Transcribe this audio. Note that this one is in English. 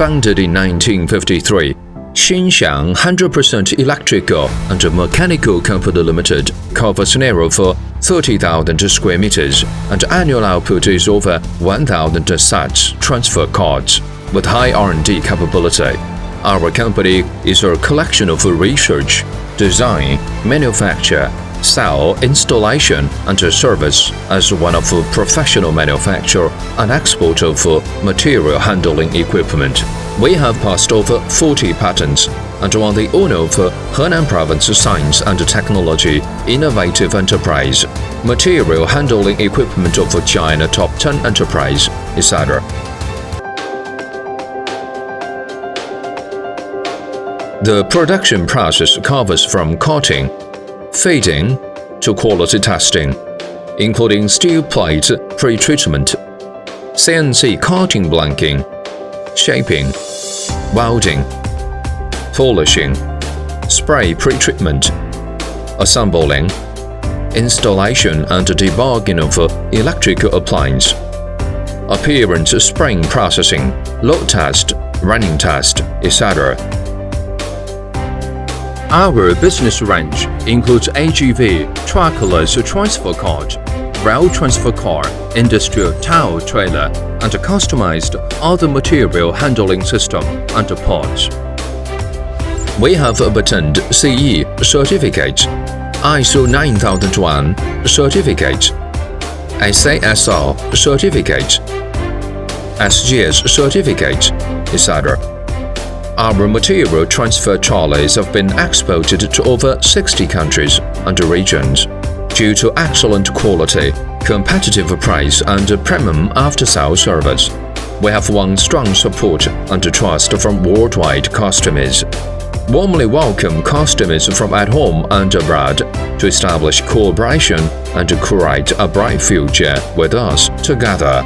Founded in 1953, Xinxiang 100% Electrical and Mechanical Company Limited covers an area of 30,000 square meters, and annual output is over 1,000 sets transfer cards. With high R&D capability, our company is a collection of research, design, manufacture, sale, installation, and service as one of professional manufacturer and export of material handling equipment. We have passed over 40 patents and are the owner of Henan Province Science and Technology Innovative Enterprise, Material Handling Equipment of China Top 10 Enterprise, etc. The production process covers from cutting, feeding, to quality testing, including steel plate pre-treatment, CNC cutting blanking, shaping, welding, polishing, spray pre-treatment, assembling, installation and debugging of electrical appliance, appearance spring processing, load test, running test, etc. Our business range includes AGV, trackless transfer cart, rail transfer car, industrial tow trailer, and customized other material handling system and parts. We have obtained CE certificates, ISO 9001 certificates, SASL certificates, SGS certificates, etc. Our material transfer trolleys have been exported to over 60 countries and regions. Due to excellent quality, competitive price, and premium after-sales service, we have won strong support and trust from worldwide customers. Warmly welcome customers from at home and abroad to establish cooperation and create a bright future with us together.